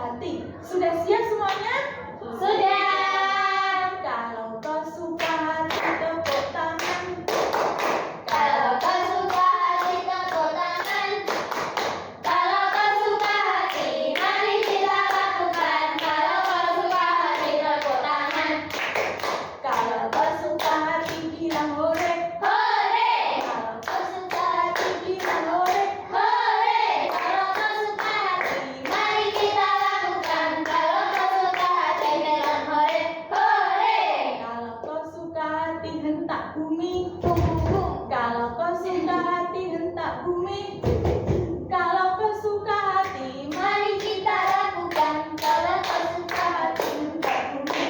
hati. Sudah siap semuanya? Sudah. Kalau kau suka hati, tepuk tangan. Kalau kau suka hati, tepuk tangan. Kalau kau suka hati, mari kita lakukan. Kalau kau suka hati, tepuk tangan. Kalau kau suka hati, bilang hore. Hore! Kalau kau suka hati, bilang hore. Hore! Kalau kau suka hati, mari kita lakukan. Kalau kau suka hati, bilang hore. Hore! Kalau kau suka hati, hentak bumi. Bum, bum. Kalau kau suka hati, hentak bumi. Kalau kau suka hati, Mari kita lakukan. Kalau kau suka hati, hentak bumi.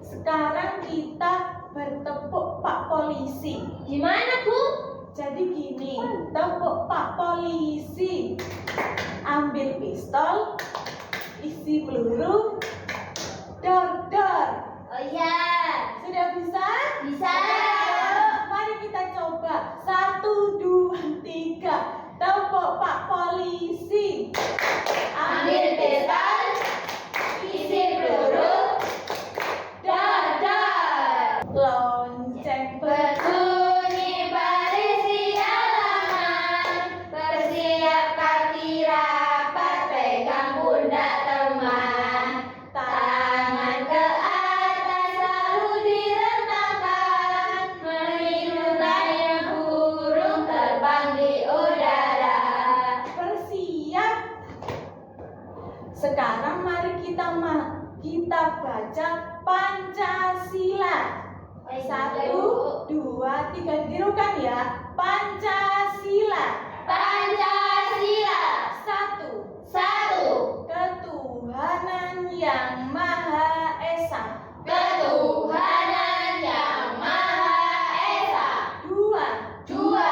Sekarang kita bertepuk Pak Polisi. gimana, Bu? Jadi gini, tepuk Pak Polisi. Ambil pistol, isi peluru, dor dor. Oh iya, Sudah bisa? bisa. Mari kita coba. 1, 2, 3. Tepuk Pak Polisi. Ambil pistol, isi peluru, dor dor. Lonceng Berbunyi berisi halaman, bersiapkan rapat, pegang pundak teman. Tangan ke atas lalu direntangkan, menirukannya burung terbang di udara. bersiap. Sekarang mari kita baca Pancasila. 1, 2, 3. Ditirukan ya. Pancasila. Pancasila. 1. 1. Ketuhanan yang Maha Esa. Ketuhanan yang Maha Esa. 2. 2.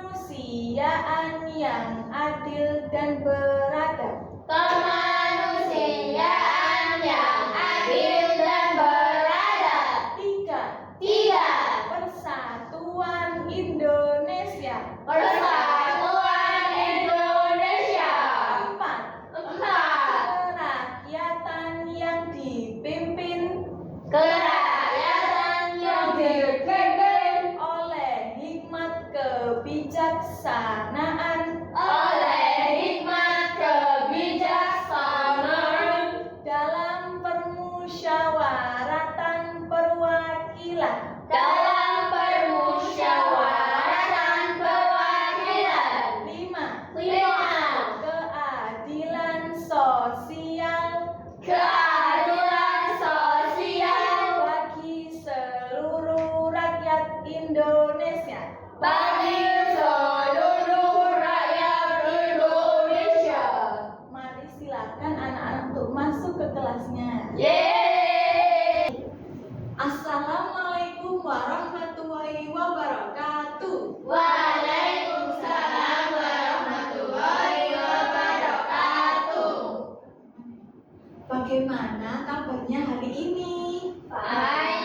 Kemanusiaan yang adil dan beradab. Kemanusiaan yang adil dan beradab. 3. 3. Persatuan Indonesia. Persatuan Indonesia. 4. 4. Kerakyatan yang dipimpin Kerakyatan yang dipimpin oleh hikmat kebijaksanaan oleh hikmat kebijaksanaan dalam permusyawaratan perwakilan. dalam permusyawaratan perwakilan. 5. 5. Keadilan sosial Keadilan sosial bagi seluruh rakyat Indonesia. bagi seluruh rakyat Indonesia. Mari silakan anak-anak untuk masuk ke kelasnya. Yeay! Assalamualaikum warahmatullahi wabarakatuh. Waalaikumsalam warahmatullahi wabarakatuh. Bagaimana kabarnya hari ini? Baik.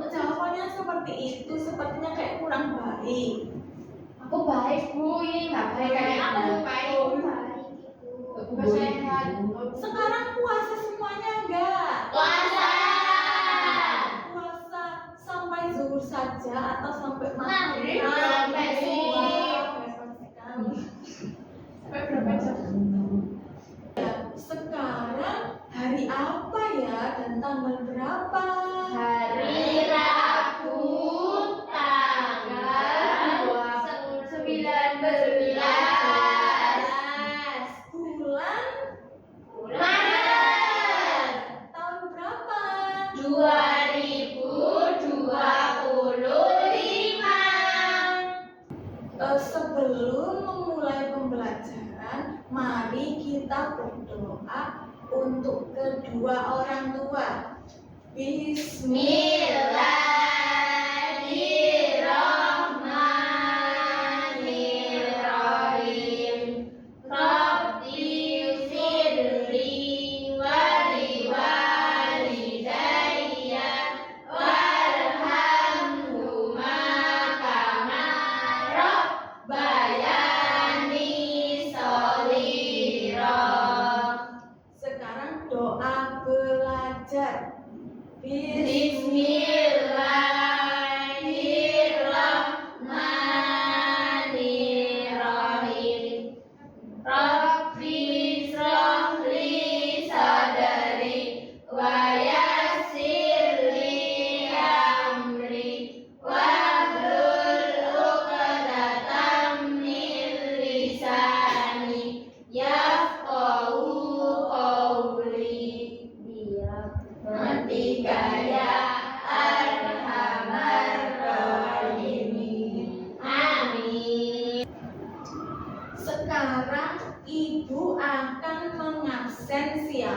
Jawabannya seperti itu, sepertinya kayak kurang baik. Aku baik, Bu. Ini nggak baik kayak aku. Baik. Aku sehat. Sekarang puasa semuanya enggak? Puasa. Puasa sampai zuhur saja atau sampai maghrib? Sampai zuhur. Hebat sekali. Sampai berapa jam? Ya, sekarang hari apa ya dan tanggal berapa? Hari Rabu, tanggal 19. Bulan Maret tahun berapa? 2025. Sebelum memulai pembelajaran, mari kita berdoa untuk kedua orang tua. Bismillahirrahmanirrahim. Rabbi firli waliwalidayya warhamhuma kama rabbayani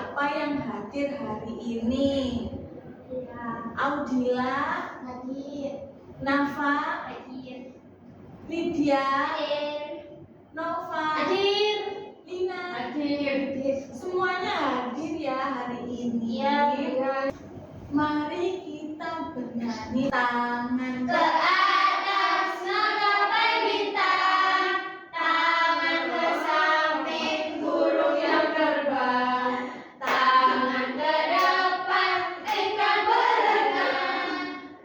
siapa yang hadir hari ini? Audila, Hadir. Nafa, Hadir. Lydia, Hadir. Nova, Hadir. Lina. Hadir. Semuanya hadir ya hari ini. Iya. Mari kita bernyanyi tangan Ke atas menggapai bintang, tangan ke samping burung yang terbang, tangan ke depan ikan berenang,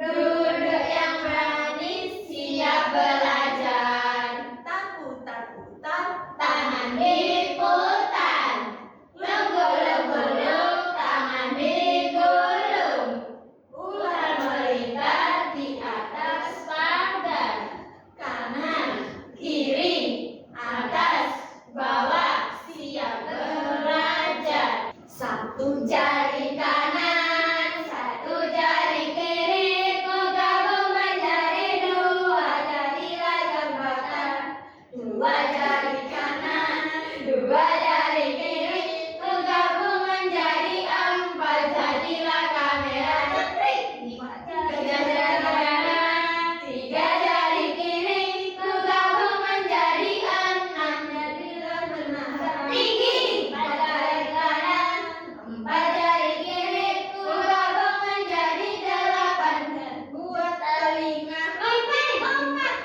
duduk yang berani siap belajar, putar-putar, tangan diputar, lenggur-lenggurung, tangan digulung, ular melingkar di atas pagar, kanan, kiri, atas, bawah, siap belajar. satu Jari kanan, satu jari kiri, menggabung menjadi dua, jadilah jembatan. Dua jari kanan, dua jari kiri, menggabung menjadi empat, jadilah kamera jeprik. Tiga jari kanan, tiga jari kiri, menggabung menjadi enam, jadilah menara tinggi. Empat jari kanan, empat jari kiri, menggabung menjadi delapan, buat telinga empat.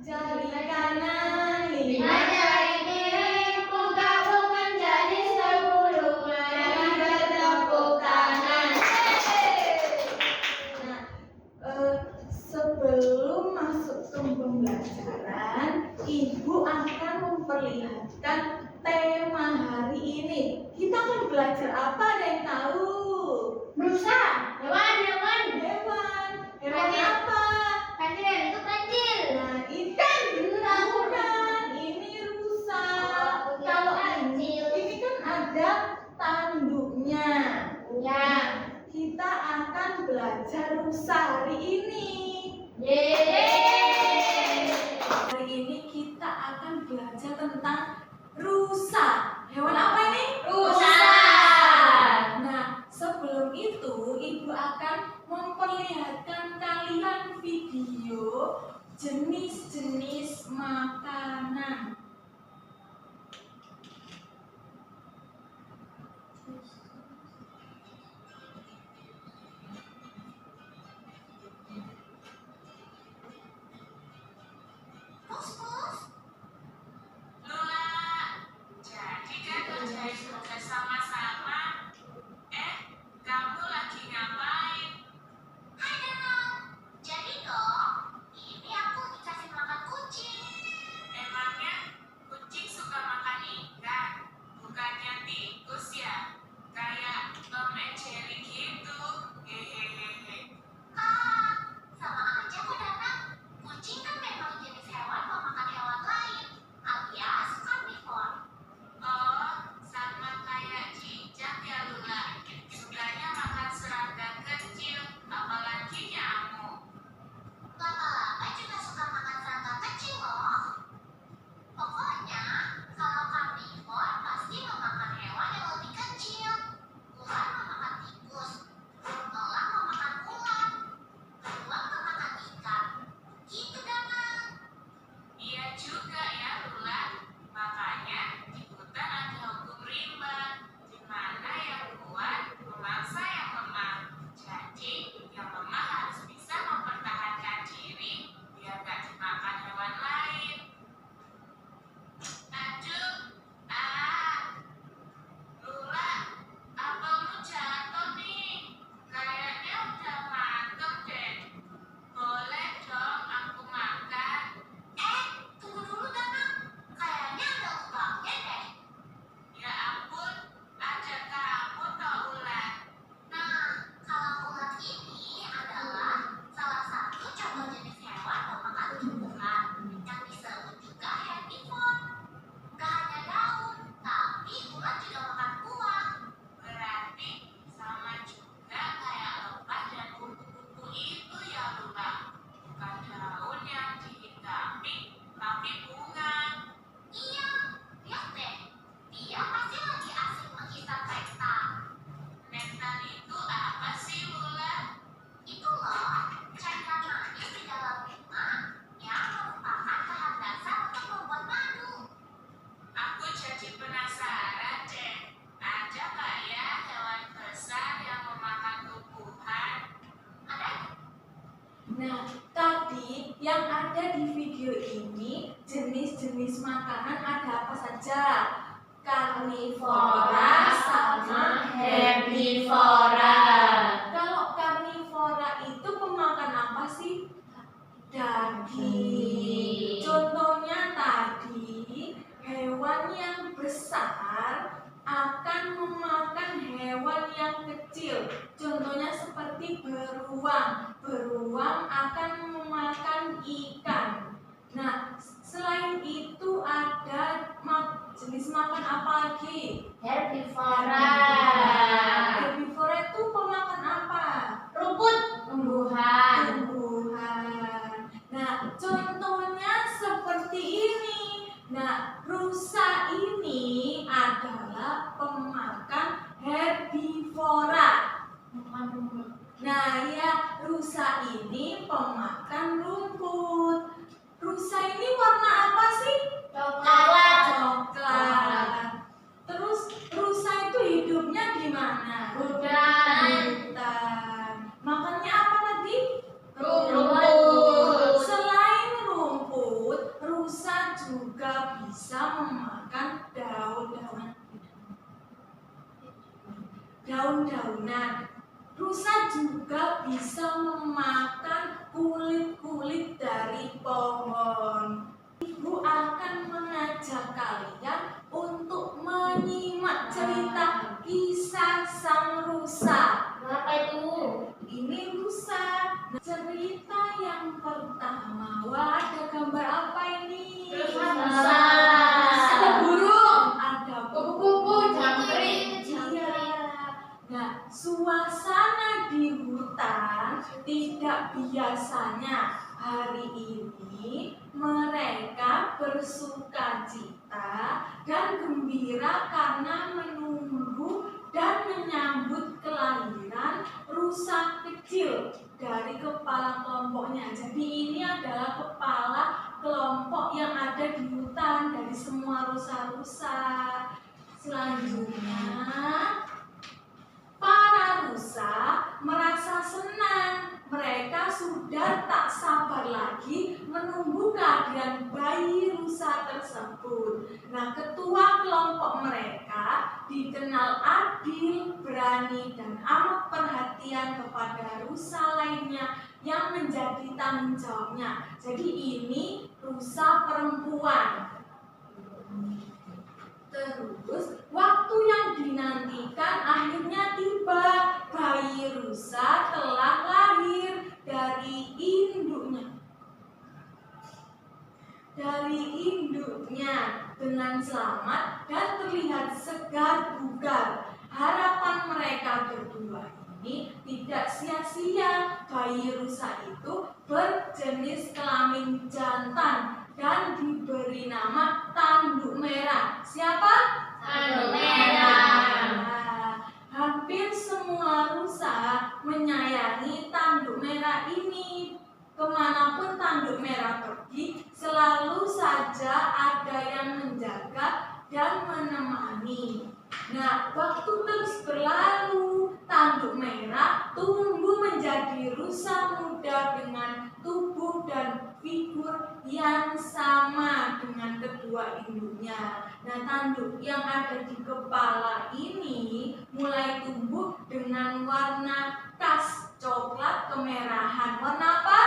jari kanan, Lima jari kiri, menggabung menjadi 10, mari bertepuk tangan. Nah, sebelum masuk ke pembelajaran, Ibu akan memperlihatkan tema hari ini. Kita akan belajar apa? Ada yang tahu? Rusa, hewan. Hewan. Hewan Kancil. apa? Kancil, itu kancil. Nah, ikan. Bukan. Ini rusa. Kalau ini kan ada tanduknya. Ya. Kita akan belajar rusa hari ini. Yeay. Hari ini kita akan belajar tentang rusa. Hewan apa ini? Rusa. Nah, sebelum itu Ibu akan memperlihatkan kalian video jenis-jenis makanan. Jadi kan kerjain tugas sama-sama. Kamu lagi ngapain? Hai Danau, jadi dong, ini aku dikasih makan kucing. Emangnya Tadi yang ada di video ini jenis-jenis makanan ada apa saja? Karnivora sama herbivora. Kalau karnivora itu pemakan apa sih? Daging. Contohnya tadi hewan yang besar akan memakan hewan yang kecil. Contohnya seperti beruang. Beruang akan memakan ikan. Nah, selain itu ada jenis makan apa lagi? Herbivora. Herbivora itu pemakan apa? Rumput. Tumbuhan. Tumbuhan. Nah, contohnya seperti ini. Nah, rusa ini adalah pemakan herbivora. Nah, ya, rusa ini pemakan rumput. Rusa ini warna apa sih? Coklat. Coklat. Terus rusa itu hidupnya di mana? Hutan. Hutan. Makannya apa tadi? Rumput. Selain rumput, rusa juga bisa memakan daun-daunan. Rusa juga bisa memakan kulit-kulit dari pohon. Ibu akan mengajak kalian untuk menyimak cerita kisah sang rusa. Apa itu? Ini rusa. Cerita yang pertama, wah, ada gambar apa ini? Rusa. Ada burung, ada Kupu-kupu, jangkrik. Iya. Nah, suasana di hutan tidak biasanya. Hari ini mereka bersukacita dan gembira karena menunggu dan menyambut kelahiran rusa kecil dari kepala kelompoknya. Jadi ini adalah kepala kelompok yang ada di hutan dari semua rusa-rusa. Selanjutnya, para rusa merasa senang. Mereka sudah tak sabar lagi menunggu kehadiran bayi rusa tersebut. Nah, ketua kelompok mereka dikenal adil, berani, dan amat perhatian kepada rusa lainnya yang menjadi tanggung jawabnya. Jadi ini rusa perempuan. Terus waktu yang dinantikan akhirnya tiba. Bayi rusa telah lahir dari induknya. Dengan selamat dan terlihat segar bugar. Harapan mereka berdua ini tidak sia-sia. Bayi rusa itu berjenis kelamin jantan dan diberi nama tanduk merah. Siapa? Tanduk merah. Hampir semua rusa menyayangi tanduk merah ini. Kemanapun tanduk merah pergi, selalu saja ada yang menjaga dan menemani. Nah, waktu terus berlalu, tanduk merah tumbuh menjadi rusa muda dengan tubuh dan figur yang sama dengan kedua induknya. Nah, tanduk yang ada di kepala ini mulai tumbuh dengan warna khas coklat kemerahan. Warna apa?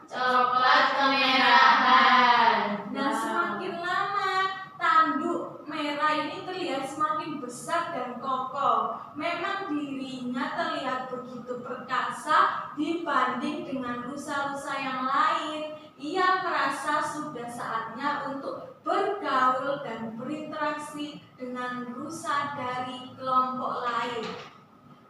Coklat kemerahan. Nah, semakin lama tanduk merah ini terlihat semakin besar dan kokoh. Memang dirinya terlihat begitu perkasa dibanding dengan rusa-rusa yang lain. Ia merasa sudah saatnya untuk bergaul dan berinteraksi dengan rusa dari kelompok lain.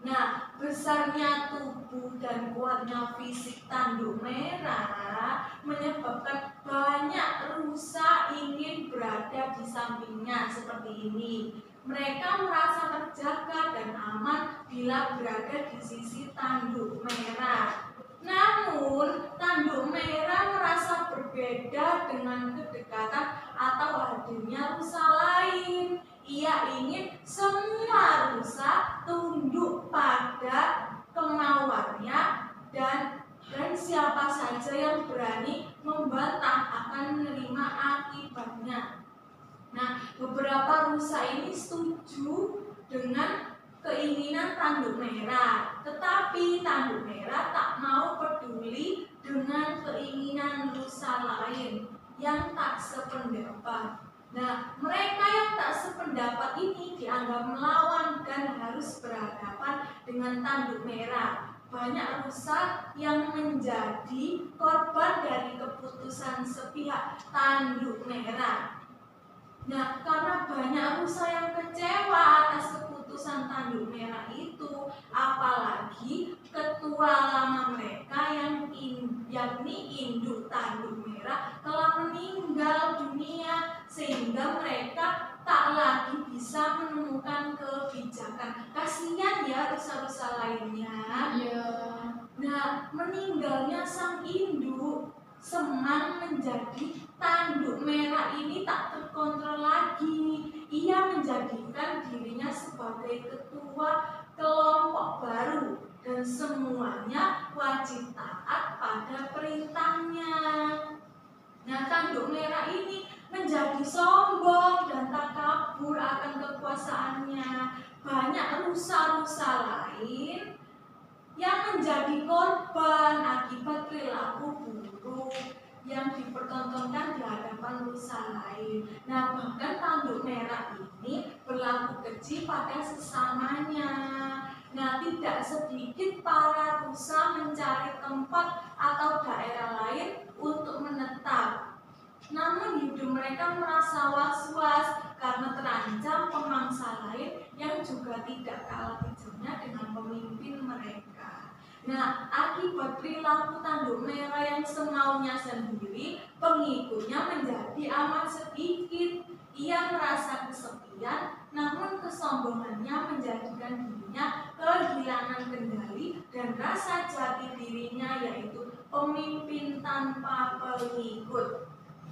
Nah, besarnya tubuh dan kuatnya fisik tanduk merah menyebabkan banyak rusa ingin berada di sampingnya seperti ini. Mereka merasa terjaga dan aman bila berada di sisi tanduk merah. Namun, tanduk merah merasa berbeda dengan kedekatan atau hadirnya rusa lain. Ia ingin semua rusa tunduk pada kemauannya dan dan siapa saja yang berani membantah akan menerima akibatnya. Nah, beberapa rusa ini setuju dengan keinginan tanduk merah, tetapi tanduk merah tak mau peduli dengan keinginan rusa lain yang tak sependapat. Nah, mereka yang tak sependapat ini dianggap melawan dan harus berhadapan dengan tanduk merah. Banyak rusa yang menjadi korban dari keputusan sepihak tanduk merah. Nah, karena banyak rusa yang kecewa atas keputusan tanduk merah itu, apalagi ketua lama mereka yakni induk tanduk merah telah meninggal dunia, sehingga mereka tak lagi bisa menemukan kebijakan. Kasihan ya rusa-rusa lainnya. Iya. Nah, meninggalnya sang induk Semang menjadi tanduk merah ini tak terkontrol lagi. Ia menjadikan dirinya sebagai ketua kelompok baru dan semuanya wajib taat pada perintahnya. Nah, tanduk merah ini menjadi sombong dan takabur akan kekuasaannya. Banyak rusa-rusa lain yang menjadi korban akibat perilaku buruk yang dipertontonkan di hadapan rusa lain. Nah, bahkan tanduk merah ini berlaku keji pada sesamanya. Nah, tidak sedikit para rusa mencari tempat atau daerah lain untuk menetap. Namun hidup mereka merasa was-was karena terancam pemangsa lain yang juga tidak kalah kejamnya dengan pemimpin mereka. Nah, akibat perilaku tanduk merah yang semaunya sendiri, pengikutnya menjadi amat sedikit. Ia merasa kesepian, namun kesombongannya menjadikan dirinya kehilangan kendali dan rasa jati dirinya, yaitu pemimpin tanpa pengikut.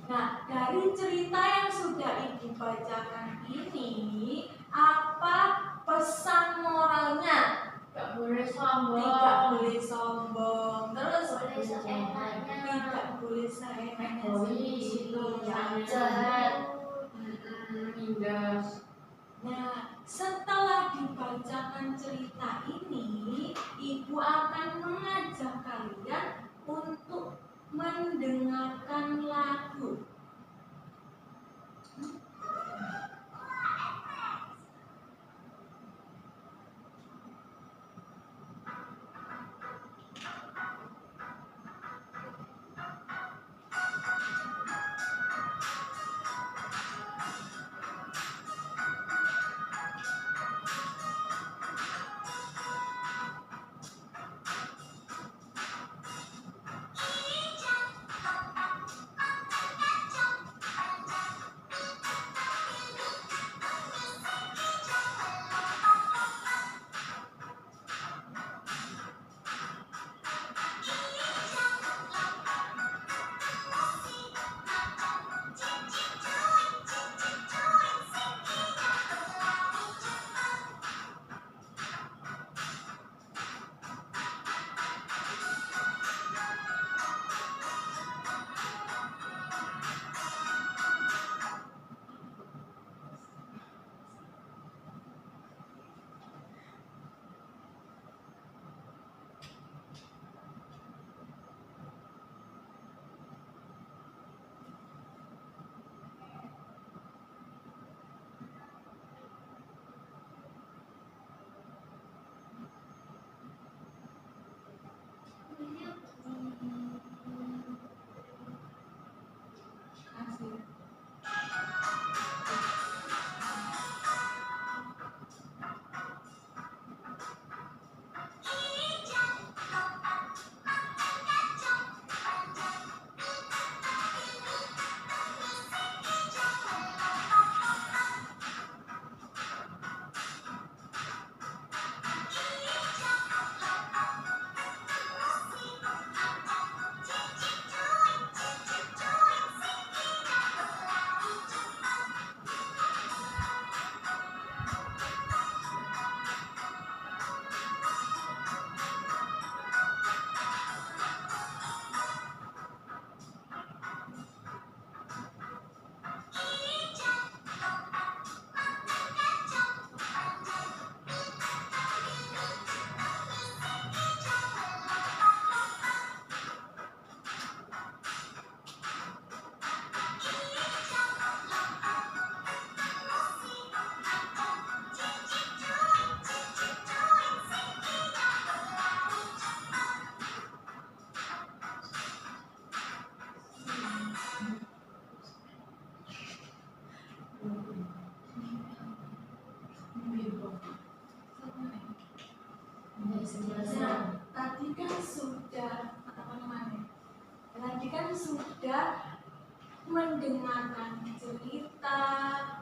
Nah, dari cerita yang sudah Ibu bacakan ini, apa pesan moralnya? Tidak boleh sombong. Tidak boleh sombong. Terus Boleh seenaknya. tidak boleh seenaknya. Egois, itu jahat. Mindas. Nah, setelah dibacakan cerita ini, Ibu akan mengajak kalian untuk mendengarkan lagu. tadi kan sudah mendengarkan cerita,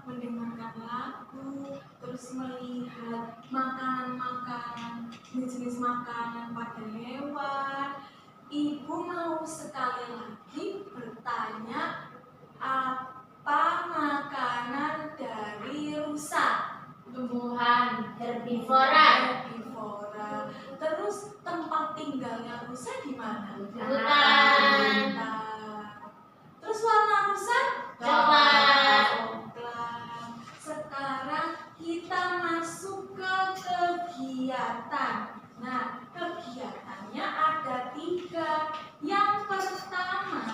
mendengarkan lagu, terus melihat makanan-makanan, jenis makanan pada hewan. Ibu mau sekali lagi bertanya, apa makanan dari rusa? Tumbuhan herbivora. Herbivora. Terus tempat tinggalnya rusa di mana? Hutan. Terus warna rusa? Coklat. Coklat. Sekarang kita masuk ke kegiatan. Nah, kegiatannya ada 3. Yang pertama,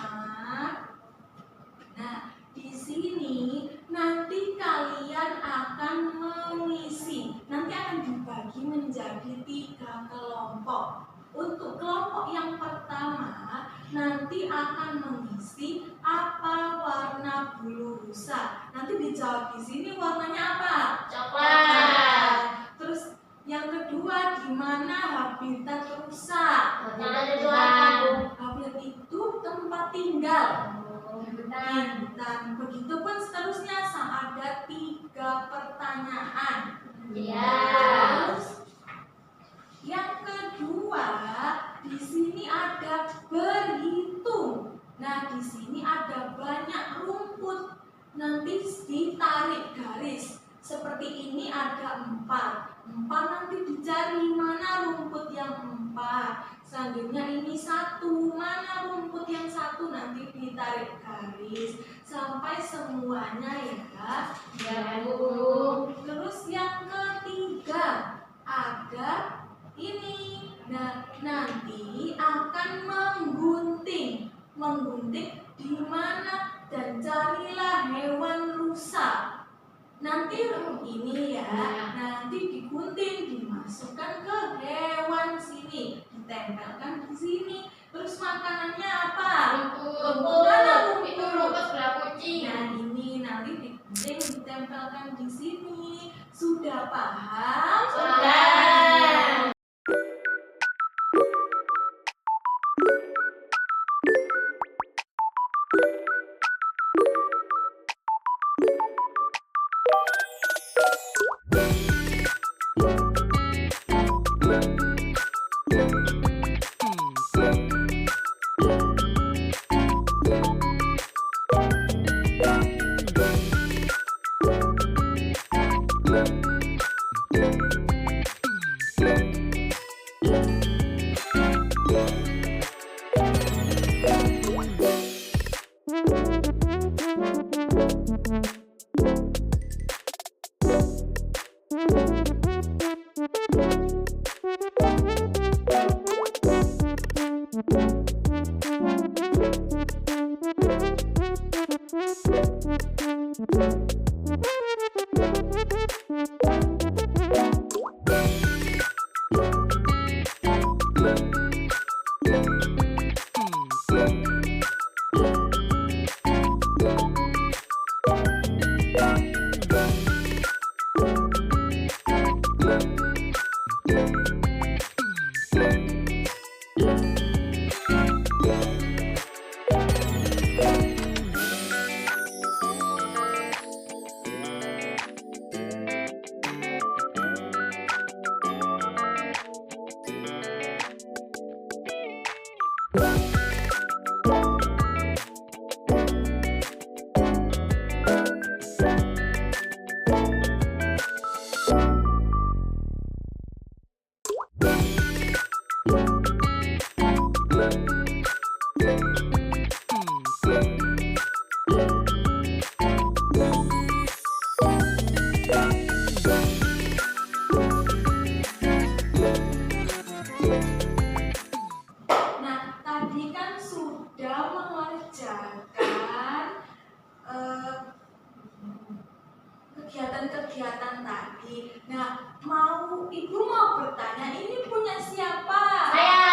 nah di sini nanti kalian akan mengisi. Nanti akan dibagi menjadi 3 kelompok. Untuk kelompok yang pertama, nanti akan mengisi apa warna bulu rusa. Nanti dijawab di sini warnanya apa? Coklat. Terus yang kedua, di mana habitat rusa? Yang kedua apa, Bu? Habitat itu tempat tinggal. Hutan. Dan begitupun seterusnya, ada 3 pertanyaan. Iya. Terus yang kedua, di sini ada berhitung. Nah, di sini ada banyak rumput. Nanti ditarik garis. Seperti ini ada 4. 4 nanti dicari mana rumput yang 4. Selanjutnya ini 1. Mana rumput yang 1? Nanti ditarik garis sampai semuanya ya. Ya, Bu. Terus yang ketiga ada ini. Nah, nanti akan menggunting. Menggunting di mana dan carilah hewan rusa. Nanti ini ya, nanti digunting, dimasukkan ke hewan sini, ditempelkan di sini. Terus makanannya apa? Rumput. Mana rumput? Itu rumput sebelah kucing. Nah, ini nanti digunting, ditempelkan di sini. Sudah paham? Sudah. Nah, tadi kan sudah mengerjakan kegiatan-kegiatan tadi. Nah, ibu mau bertanya, ini punya siapa? Saya.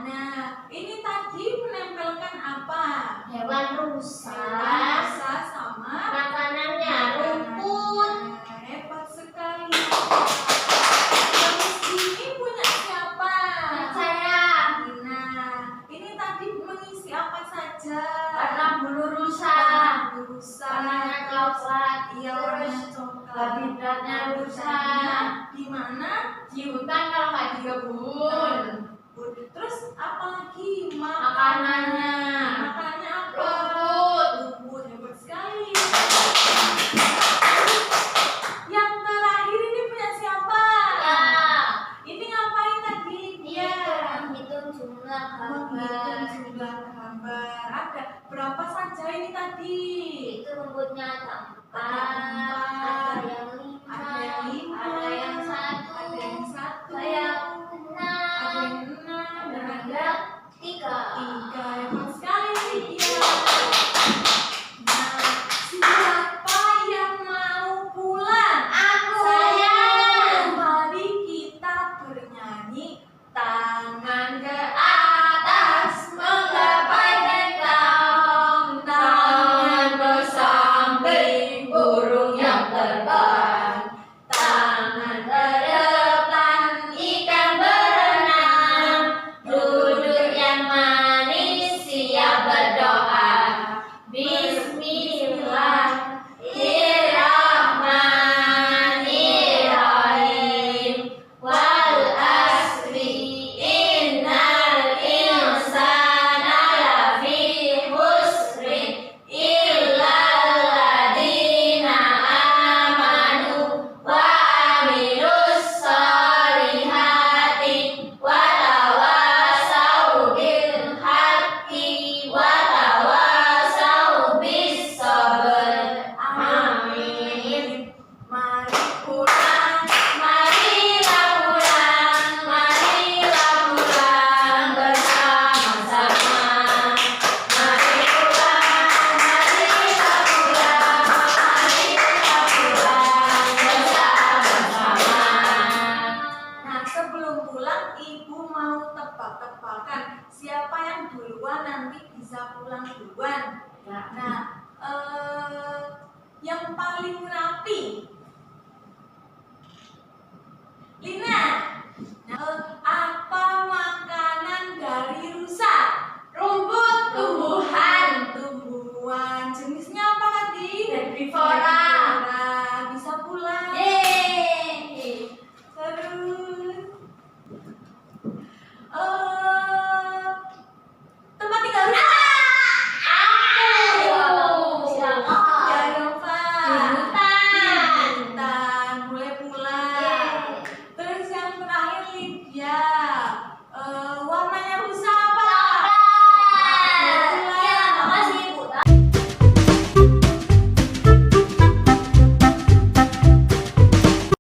Nah, ini tadi menempelkan apa? Hewan rusa. Hewan rusa sama Makanannya rumput. Nah, hebat sekali. Terus ini punya siapa? Saya. Nah, ini tadi mengisi apa saja? rusa, warnanya coklat, iya warnanya coklat. habitatnya rusa. Di mana? Di hutan kalau nggak di kebun. Terus apa lagi Makanannya Makanannya apa? rumput. Rumput, hebat sekali. Yang terakhir ini punya siapa? Ya, Ini ngapain tadi? dia menghitung jumlah Menghitung gambar. jumlah gambar. Ada berapa saja ini tadi? Itu rumputnya ada Ada 4, ada yang 5, Ada yang 5, ada yang 1, ada yang 1, ada yang ada 6, yang 6, dan dan ada ada 3. 3. Hebat sekali ya. Nah, siapa yang mau pulang? Aku. Mari kita bernyanyi tangan ke Atas menggapai bentang, tangan bersamping burung yang terbang, tangan ke depan ikan berenang, duduk yang manis siap berdoa. Bismillahirrahmanirrahim. Wal asri innal insana lafi khusrin illal ladzina amanu wa amilus solihati wa tawasau bil haqqi wa tawasau bis sabr. Amin. Mari pulang. Marilah pulang bersama-sama. Mari pulang bersama-sama. Nah, sebelum pulang, ibu mau tebak-tebakan siapa yang duluan nanti bisa pulang duluan. Nah, yang paling rapi, Lina.